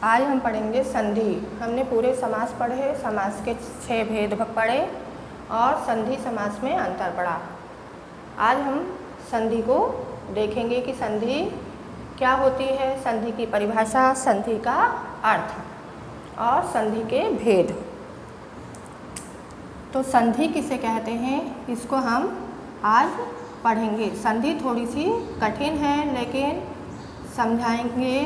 आज हम पढ़ेंगे संधि। हमने पूरे समास पढ़े, समास के 6 भेद पढ़े और संधि समास में अंतर पढ़ा। आज हम संधि को देखेंगे कि संधि क्या होती है, संधि की परिभाषा, संधि का अर्थ और संधि के भेद। तो संधि किसे कहते हैं, इसको हम आज पढ़ेंगे। संधि थोड़ी सी कठिन है, लेकिन समझाएंगे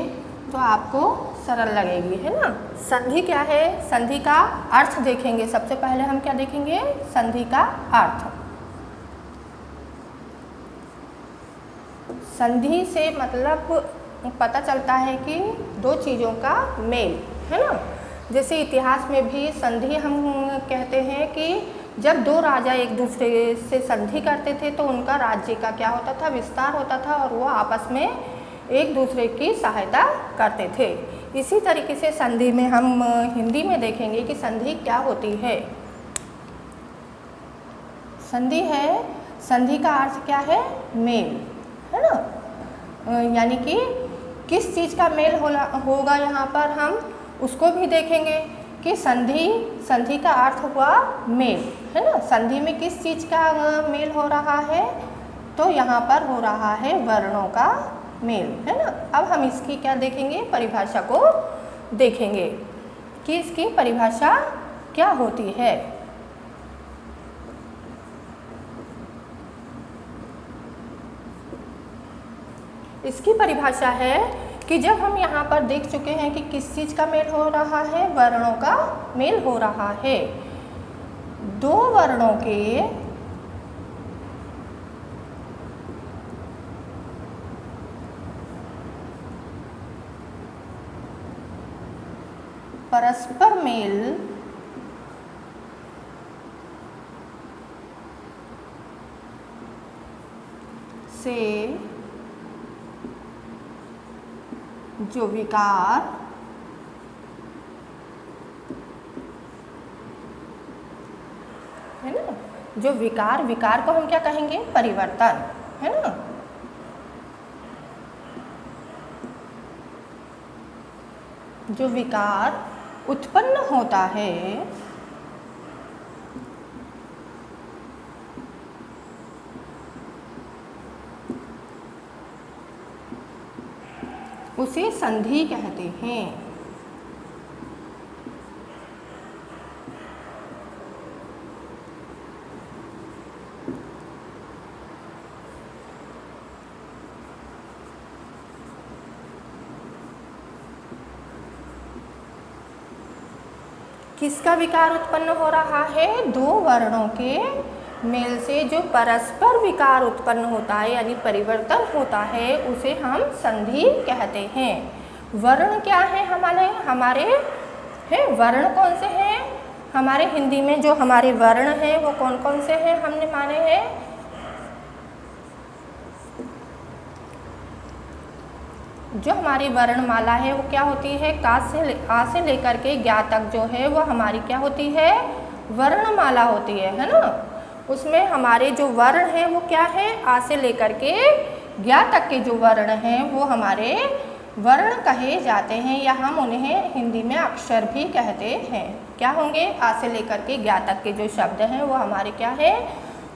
तो आपको सरल लगेगी, है ना। संधि क्या है, संधि का अर्थ देखेंगे। सबसे पहले हम क्या देखेंगे, संधि का अर्थ। संधि से मतलब पता चलता है कि दो चीज़ों का मेल, है ना। जैसे इतिहास में भी संधि हम कहते हैं कि जब दो राजा एक दूसरे से संधि करते थे तो उनका राज्य का क्या होता था, विस्तार होता था और वो आपस में एक दूसरे की सहायता करते थे। इसी तरीके से संधि में हम हिंदी में देखेंगे कि संधि क्या होती है। संधि है, संधि का अर्थ क्या है, मेल, है ना। यानी कि किस चीज़ का मेल होगा यहाँ पर हम उसको भी देखेंगे कि संधि का अर्थ हुआ मेल, है ना। संधि में किस चीज़ का मेल हो रहा है, तो यहाँ पर हो रहा है वर्णों का मेल, है ना। अब हम इसकी क्या देखेंगे, परिभाषा को देखेंगे कि इसकी परिभाषा क्या होती है। इसकी परिभाषा है कि जब हम यहाँ पर देख चुके हैं कि किस चीज़ का मेल हो रहा है, वर्णों का मेल हो रहा है। दो वर्णों के परस्पर मेल से जो विकार है ना, जो विकार को हम क्या कहेंगे, परिवर्तन, है ना। जो विकार उत्पन्न होता है उसे संधि कहते हैं। किसका विकार उत्पन्न हो रहा है, दो वर्णों के मेल से जो परस्पर विकार उत्पन्न होता है यानी परिवर्तन होता है, उसे हम संधि कहते हैं। वर्ण क्या है हमारे हैं, वर्ण कौन से हैं हमारे हिंदी में, जो हमारे वर्ण हैं वो कौन कौन से हैं हमने माने हैं। जो हमारी वर्णमाला है वो क्या होती है, आ से लेकर के ज्ञा तक जो है वो हमारी क्या होती है, वर्णमाला होती है ना। उसमें हमारे जो वर्ण हैं वो क्या है, आ से लेकर के ज्ञा तक के जो वर्ण हैं वो हमारे वर्ण कहे जाते हैं, या हम उन्हें हिंदी में अक्षर भी कहते हैं। क्या होंगे, आ से लेकर के ज्ञा तक के जो शब्द हैं वो हमारे क्या है,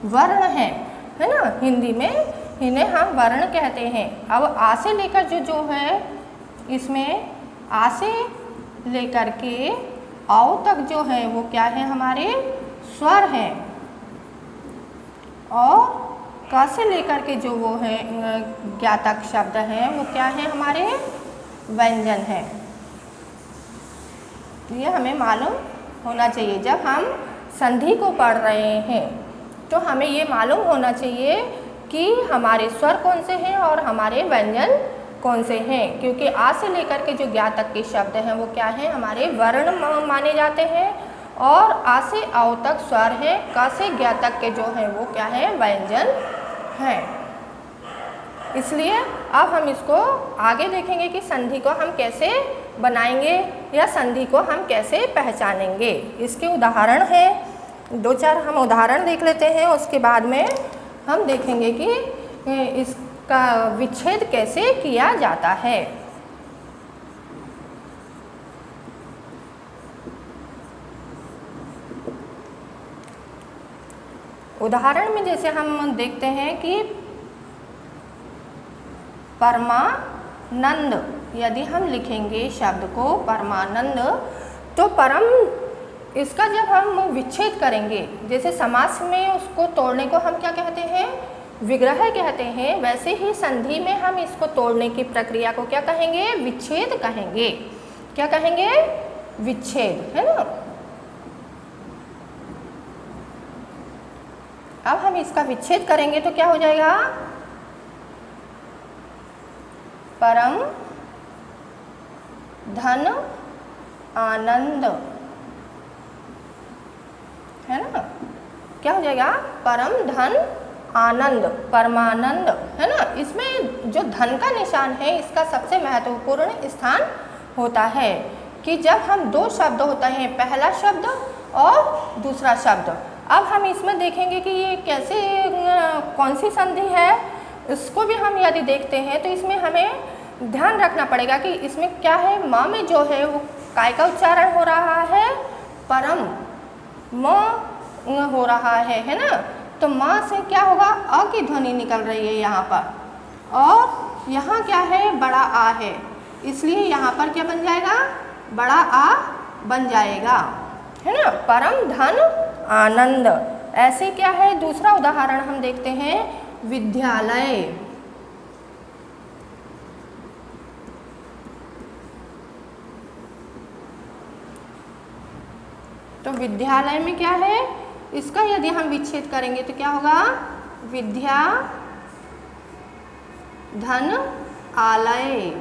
वर्ण हैं, है ना। हिंदी में इन्हें हम वर्ण कहते हैं। अब आ से लेकर जो है, इसमें आ से लेकर के औ तक जो है वो क्या है, हमारे स्वर हैं, और क से लेकर के जो वो है ज्ञातक शब्द हैं वो क्या है, हमारे व्यंजन हैं। ये हमें मालूम होना चाहिए। जब हम संधि को पढ़ रहे हैं तो हमें ये मालूम होना चाहिए कि हमारे स्वर कौन से हैं और हमारे व्यंजन कौन से हैं, क्योंकि आ से लेकर के जो ज्ञातक के शब्द हैं वो क्या है, हमारे वर्ण माने जाते हैं, और आ से औ तक स्वर हैं, क से ज्ञा तक के जो हैं वो क्या है, व्यंजन हैं। इसलिए अब हम इसको आगे देखेंगे कि संधि को हम कैसे बनाएंगे या संधि को हम कैसे पहचानेंगे। इसके उदाहरण हैं, 2-4 हम उदाहरण देख लेते हैं, उसके बाद में हम देखेंगे कि इसका विच्छेद कैसे किया जाता है। उदाहरण में जैसे हम देखते हैं कि परमानंद, यदि हम लिखेंगे शब्द को परमानंद, तो परम इसका जब हम विच्छेद करेंगे, जैसे समास में उसको तोड़ने को हम क्या कहते हैं, विग्रह कहते हैं, वैसे ही संधि में हम इसको तोड़ने की प्रक्रिया को क्या कहेंगे, विच्छेद कहेंगे। क्या कहेंगे, विच्छेद, है ना। अब हम इसका विच्छेद करेंगे तो क्या हो जाएगा, परम धन आनंद, है ना। क्या हो जाएगा, परम धन आनंद, परमानंद, है ना। इसमें जो धन का निशान है इसका सबसे महत्वपूर्ण स्थान होता है कि जब हम दो शब्द होते हैं, पहला शब्द और दूसरा शब्द। अब हम इसमें देखेंगे कि ये कैसे कौन सी संधि है, इसको भी हम यदि देखते हैं तो इसमें हमें ध्यान रखना पड़ेगा कि इसमें क्या है, माँ में जो है वो काय का उच्चारण हो रहा है, परम म हो रहा है ना। तो माँ से क्या होगा, अ की ध्वनि निकल रही है यहाँ पर, और यहाँ क्या है, बड़ा आ है, इसलिए यहाँ पर क्या बन जाएगा, बड़ा आ बन जाएगा, है ना। परम धन आनंद। ऐसे क्या है, दूसरा उदाहरण हम देखते हैं, विद्यालय। तो विद्यालय में क्या है, इसका यदि हम विच्छेद करेंगे तो क्या होगा, विद्या धन आलय,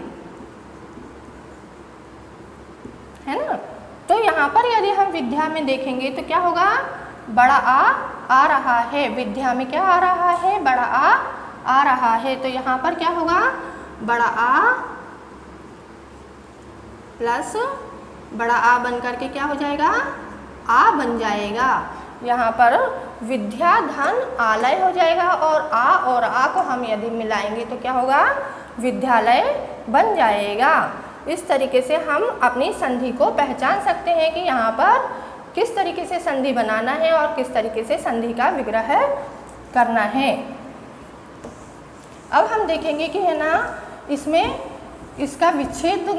है ना। तो यहाँ पर यदि हम विद्या में देखेंगे तो क्या होगा, बड़ा आ रहा है, विद्या में क्या आ रहा है, बड़ा आ रहा है। तो यहाँ पर क्या होगा, बड़ा आ प्लस बड़ा आ बन करके क्या हो जाएगा, आ बन जाएगा। यहाँ पर विद्या धन आलय हो जाएगा, और आ को हम यदि मिलाएंगे तो क्या होगा, विद्यालय बन जाएगा। इस तरीके से हम अपनी संधि को पहचान सकते हैं कि यहाँ पर किस तरीके से संधि बनाना है और किस तरीके से संधि का विग्रह करना है। अब हम देखेंगे कि है ना, इसमें इसका विच्छेद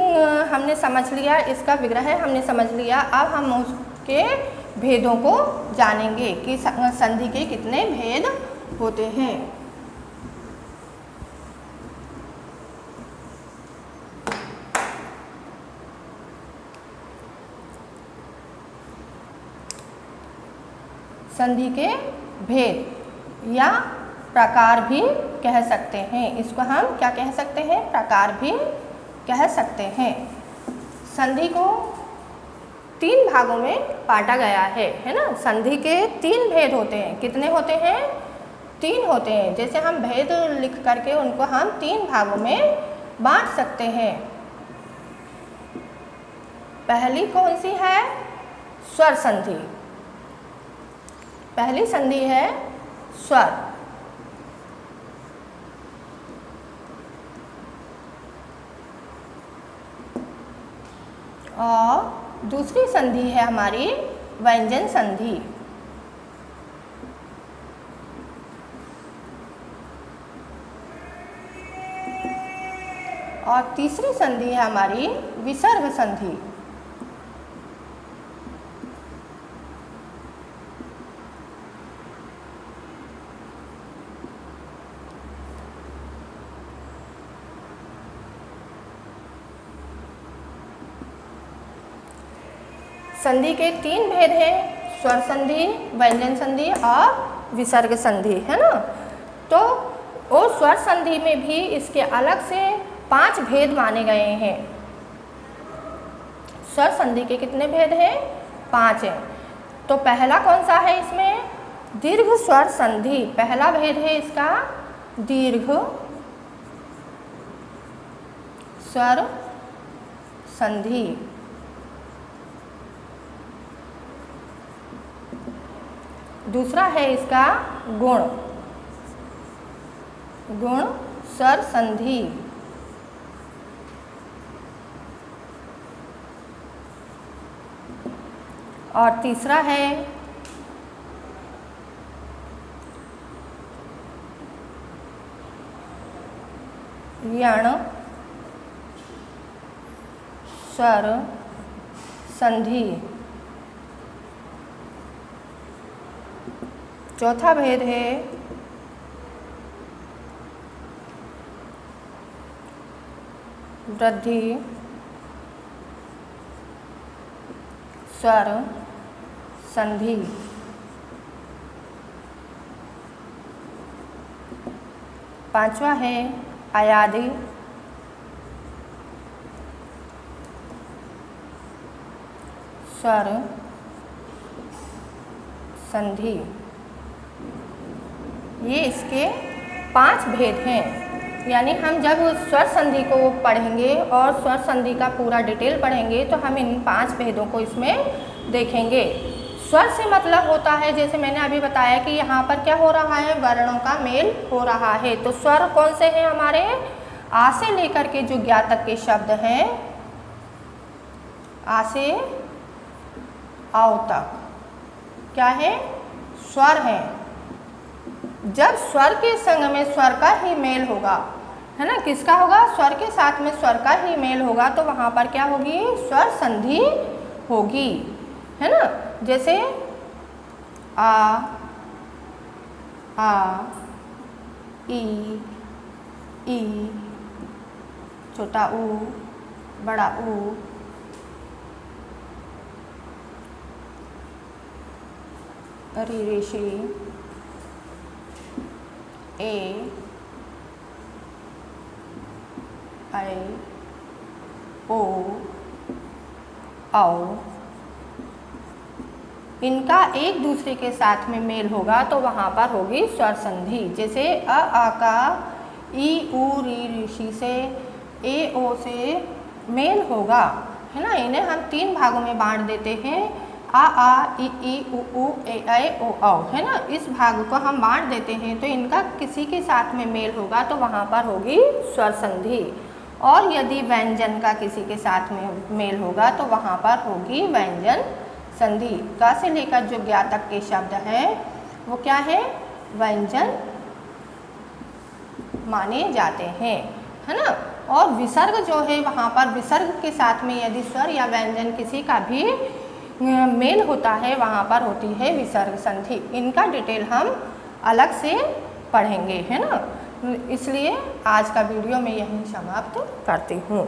हमने समझ लिया, इसका विग्रह हमने समझ लिया। अब हम उसके भेदों को जानेंगे कि संधि के कितने भेद होते हैं। संधि के भेद या प्रकार भी कह सकते हैं, इसको हम क्या कह सकते हैं, प्रकार भी कह सकते हैं। संधि को 3 भागों में बांटा गया है ना। संधि के 3 भेद होते हैं। कितने होते हैं, 3 होते हैं। जैसे हम भेद लिख करके उनको हम 3 भागों में बांट सकते हैं। पहली कौन सी है, स्वर संधि। पहली संधि है स्वर, और दूसरी संधि है हमारी व्यंजन संधि। और तीसरी संधि है हमारी विसर्ग संधि। संधि के 3 भेद हैं, स्वर संधि, व्यंजन संधि और विसर्ग संधि, है ना। तो वो स्वर संधि में भी इसके अलग से 5 भेद माने गए हैं। स्वर संधि के कितने भेद हैं, 5 हैं। तो पहला कौन सा है इसमें, दीर्घ स्वर संधि। पहला भेद है इसका दीर्घ स्वर संधि। दूसरा है इसका गुण स्वर संधि। और तीसरा है यण स्वर संधि। चौथा भेद है वृद्धि स्वर संधि। पांचवा है अयादि स्वर संधि। ये इसके 5 भेद हैं। यानी हम जब स्वर संधि को पढ़ेंगे और स्वर संधि का पूरा डिटेल पढ़ेंगे तो हम इन 5 भेदों को इसमें देखेंगे। स्वर से मतलब होता है, जैसे मैंने अभी बताया कि यहाँ पर क्या हो रहा है, वर्णों का मेल हो रहा है। तो स्वर कौन से हैं हमारे, आ से लेकर के जो ज्ञा तक के शब्द हैं, आ से आओ तक क्या है, स्वर है। जब स्वर के संग में स्वर का ही मेल होगा, है ना, किसका होगा, स्वर के साथ में स्वर का ही मेल होगा, तो वहाँ पर क्या होगी, स्वर संधि होगी, है ना। जैसे आ ई, छोटा ऊ, बड़ा ऊ, री ऋषि, ए, आई, ओ, औ। इनका एक दूसरे के साथ में मेल होगा तो वहाँ पर होगी स्वर संधि। जैसे अ आ का ई ऊ री ऋषि से, ए ओ से मेल होगा, है ना। इन्हें हम 3 भागों में बांट देते हैं, आ ई उ ए ऐ ओ औ, है ना। इस भाग को हम बांट देते हैं तो इनका किसी के साथ में मेल होगा तो वहाँ पर होगी स्वर संधि। और यदि व्यंजन का किसी के साथ में मेल होगा तो वहाँ पर होगी व्यंजन संधि। का से लेकर जो ज्ञा तक के शब्द हैं वो क्या है, व्यंजन माने जाते हैं, है ना। और विसर्ग जो है, वहाँ पर विसर्ग के साथ में यदि स्वर या व्यंजन किसी का भी मेल होता है, वहाँ पर होती है विसर्ग संधि। इनका डिटेल हम अलग से पढ़ेंगे, है ना। इसलिए आज का वीडियो मैं यहीं समाप्त करती हूँ।